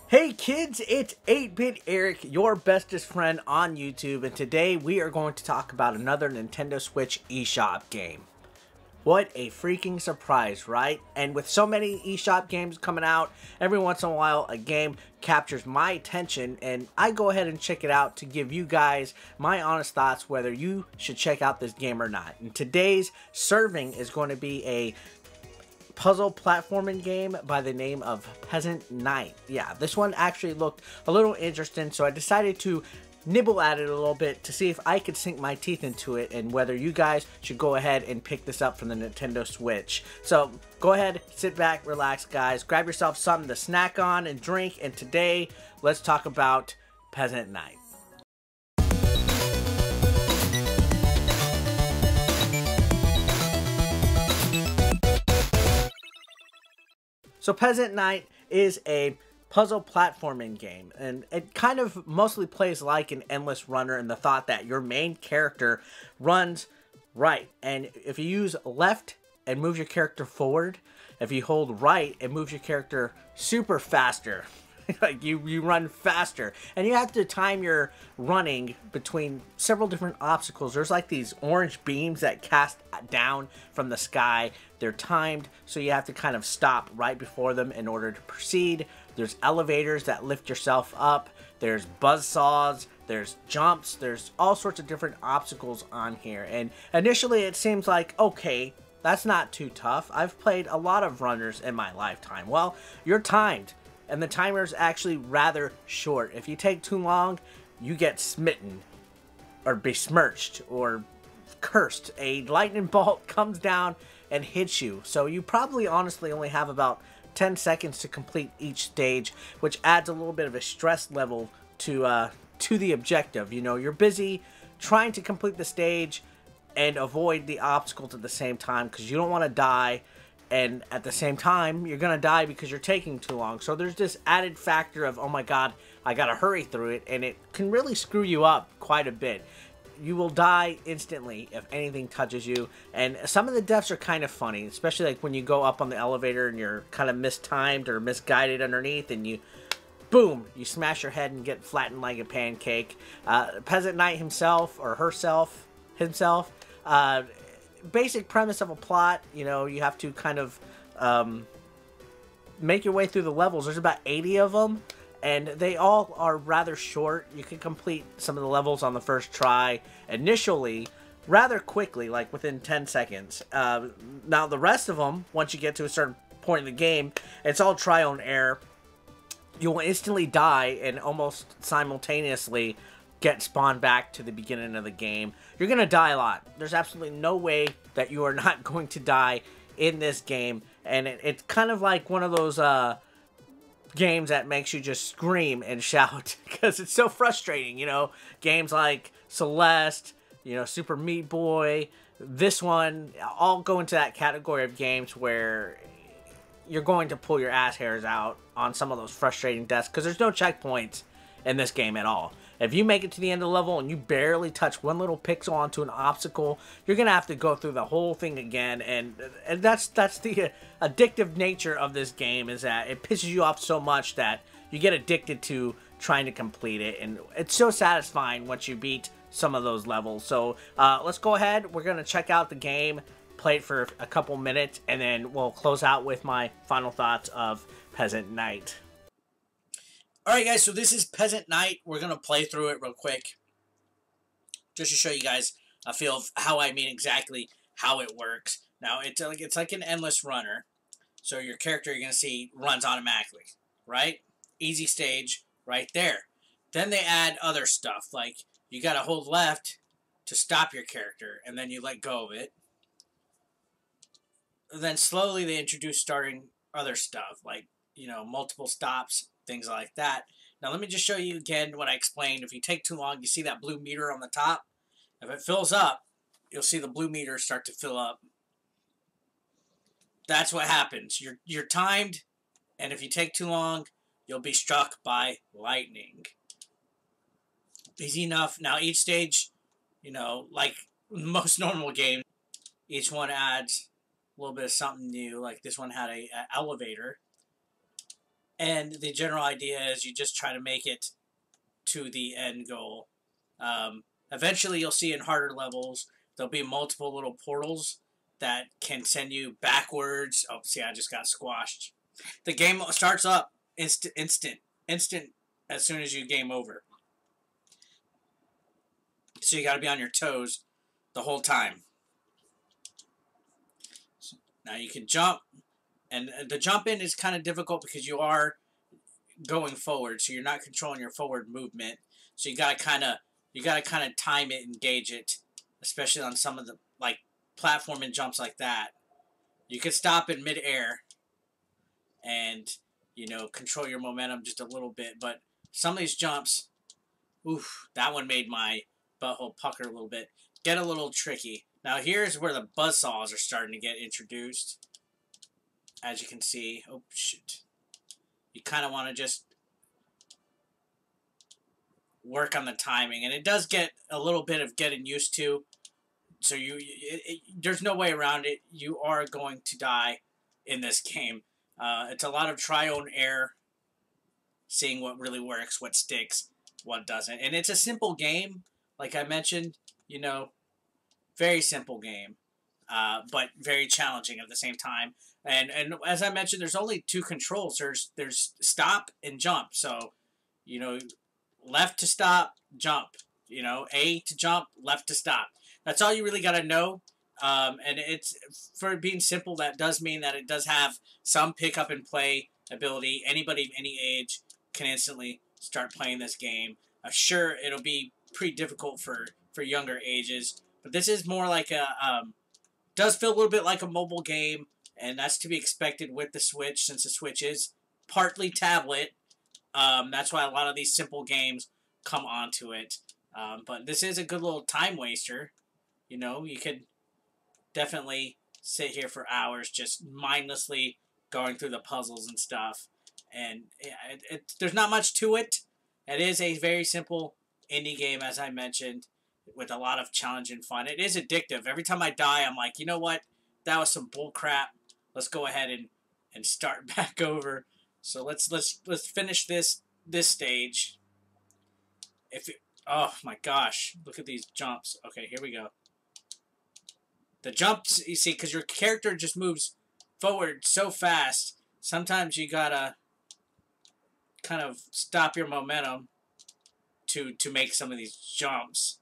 Hey kids, it's 8-Bit Eric, your bestest friend on YouTube, and today we are going to talk about another Nintendo Switch eShop game. What a freaking surprise, right? And with so many eShop games coming out, every once in a while a game captures my attention and I go ahead and check it out to give you guys my honest thoughts whether you should check out this game or not. And today's serving is going to be a puzzle platforming game by the name of Peasant Knight. Yeah, this one actually looked a little interesting, so I decided to nibble at it a little bit to see if I could sink my teeth into it and whether you guys should go ahead and pick this up from the Nintendo Switch. So go ahead, sit back, relax guys, grab yourself something to snack on and drink, and today let's talk about Peasant Knight. So Peasant Knight is a puzzle platforming game, and it kind of mostly plays like an endless runner in the thought that your main character runs right, and if you use left and move your character forward, if you hold right it moves your character super faster. Like you run faster, and you have to time your running between several different obstacles. There's like these orange beams that cast down from the sky. They're timed, so you have to kind of stop right before them in order to proceed. There's elevators that lift yourself up. There's buzzsaws. There's jumps. There's all sorts of different obstacles on here. And initially it seems like, okay, that's not too tough. I've played a lot of runners in my lifetime. Well, you're timed. And the timer is actually rather short. If you take too long, you get smitten, or besmirched, or cursed. A lightning bolt comes down and hits you. So you probably honestly only have about 10 seconds to complete each stage, which adds a little bit of a stress level to the objective. You know, you're busy trying to complete the stage and avoid the obstacles at the same time because you don't want to die. And at the same time, you're going to die because you're taking too long. So there's this added factor of, oh my god, I got to hurry through it. And it can really screw you up quite a bit. You will die instantly if anything touches you. And some of the deaths are kind of funny. Especially like when you go up on the elevator and you're kind of mistimed or misguided underneath. And you, boom, you smash your head and get flattened like a pancake. Peasant Knight himself, or himself, basic premise of a plot, you know, you have to kind of make your way through the levels. There's about 80 of them, and they all are rather short. You can complete some of the levels on the first try initially rather quickly, like within 10 seconds. Now the rest of them, once you get to a certain point in the game, it's all trial and error. You will instantly die and almost simultaneously get spawned back to the beginning of the game. You're going to die a lot. There's absolutely no way that you are not going to die in this game. And it's kind of like one of those games that makes you just scream and shout because it's so frustrating, you know. Games like Celeste, you know, Super Meat Boy, this one, all go into that category of games where you're going to pull your ass hairs out on some of those frustrating deaths because there's no checkpoints in this game at all. If you make it to the end of the level and you barely touch one little pixel onto an obstacle, you're going to have to go through the whole thing again. And that's the addictive nature of this game, is that it pisses you off so much that you get addicted to trying to complete it. And it's so satisfying once you beat some of those levels. So let's go ahead. We're going to check out the game, play it for a couple minutes, and then we'll close out with my final thoughts of Peasant Knight. Alright guys, so this is Peasant Knight. We're going to play through it real quick, just to show you guys a feel of how I mean exactly how it works. Now, it's like an endless runner. So your character, you're going to see, runs automatically, right? Easy stage right there. Then they add other stuff, like you got to hold left to stop your character, and then you let go of it. And then slowly they introduce starting other stuff, like, you know, multiple stops, things like that. Now let me just show you again what I explained. If you take too long, you see that blue meter on the top? If it fills up, you'll see the blue meter start to fill up. That's what happens. You're timed, and if you take too long, you'll be struck by lightning. Easy enough. Now each stage, you know, like most normal games, each one adds a little bit of something new. Like this one had a elevator. And the general idea is you just try to make it to the end goal. Eventually, you'll see in harder levels, there'll be multiple little portals that can send you backwards. Oh, see, I just got squashed. The game starts up instant as soon as you game over. So you got to be on your toes the whole time. So now you can jump, and the jump in is kind of difficult because you are going forward, so you're not controlling your forward movement. So you gotta kind of time it and gauge it, especially on some of the like platforming jumps like that. You can stop in midair and control your momentum just a little bit, but some of these jumps, oof, that one made my butthole pucker a little bit. Get a little tricky. Now here's where the buzzsaws are starting to get introduced. As you can see, oh shit. You kind of want to just work on the timing, and it does get a little bit of getting used to. So there's no way around it. You are going to die in this game. It's a lot of trial and error, seeing what really works, what sticks, what doesn't. And it's a simple game, like I mentioned. Very simple game, but very challenging at the same time. And as I mentioned, there's only two controls. There's stop and jump. So, left to stop, jump. A to jump, left to stop. That's all you really got to know. And it's, for being simple, that does mean that it does have some pick up and play ability. Anybody of any age can instantly start playing this game. Sure, it'll be pretty difficult for younger ages, but this is more like does feel a little bit like a mobile game, and that's to be expected with the Switch, since the Switch is partly tablet. That's why a lot of these simple games come onto it. But this is a good little time waster. You could definitely sit here for hours just mindlessly going through the puzzles and stuff. And there's not much to it. It is a very simple indie game, as I mentioned, with a lot of challenge and fun. It is addictive. Every time I die, I'm like, you know what? That was some bull crap. Let's go ahead and start back over. So let's finish this stage. Oh my gosh, look at these jumps. Okay, here we go. The jumps, you see, because your character just moves forward so fast, sometimes you gotta kind of stop your momentum to make some of these jumps.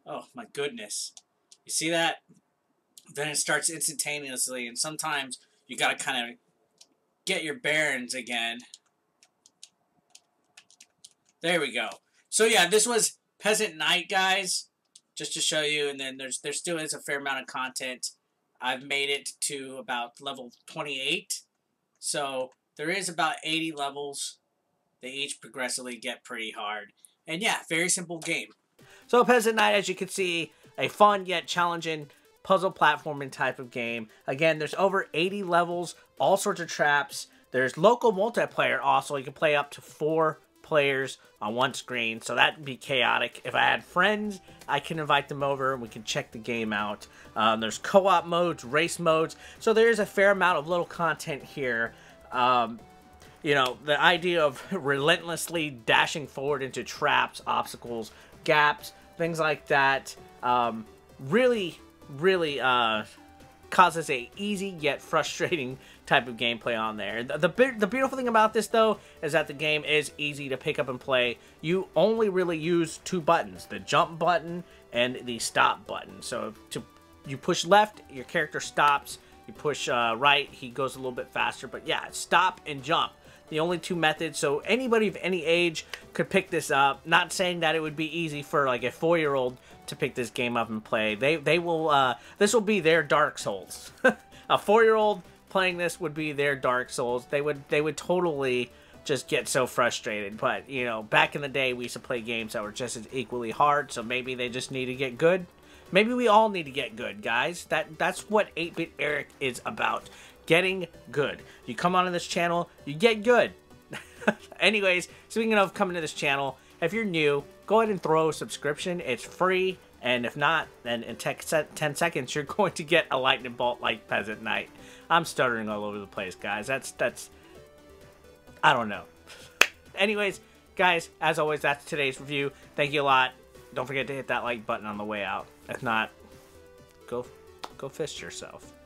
Oh my goodness. You see that? Then it starts instantaneously, and sometimes you gotta kind of get your bearings again. There we go. So yeah, this was Peasant Knight, guys, just to show you, and then there still is a fair amount of content. I've made it to about level 28, so there is about 80 levels. They each progressively get pretty hard. And yeah, very simple game. So Peasant Knight, as you can see, a fun yet challenging puzzle platforming type of game. Again, there's over 80 levels, all sorts of traps. There's local multiplayer also. You can play up to 4 players on one screen, so that'd be chaotic. If I had friends, I can invite them over and we can check the game out. There's co-op modes, race modes, so there's a fair amount of little content here. The idea of relentlessly dashing forward into traps, obstacles, gaps, things like that, really causes a easy yet frustrating type of gameplay on there. The beautiful thing about this, though, is that the game is easy to pick up and play. You only really use 2 buttons, the jump button and the stop button. So you push left, your character stops. You push right, he goes a little bit faster. But yeah, stop and jump, the only 2 methods. So anybody of any age could pick this up. Not saying that it would be easy for like a 4-year-old to pick this game up and play. They will this will be their Dark Souls. A 4-year-old playing this would be their Dark Souls. They would totally just get so frustrated. But back in the day, we used to play games that were just as equally hard. So maybe they just need to get good. Maybe we all need to get good, guys. That's what 8-Bit Eric is about. Getting good. You come onto this channel, you get good. Anyways, speaking of coming to this channel, if you're new, go ahead and throw a subscription. It's free, And if not, then in 10 seconds, you're going to get a lightning bolt like Peasant Knight. I'm stuttering all over the place, guys. That's I don't know. Anyways, guys, as always, that's today's review. Thank you a lot. Don't forget to hit that like button on the way out. If not, go fist yourself.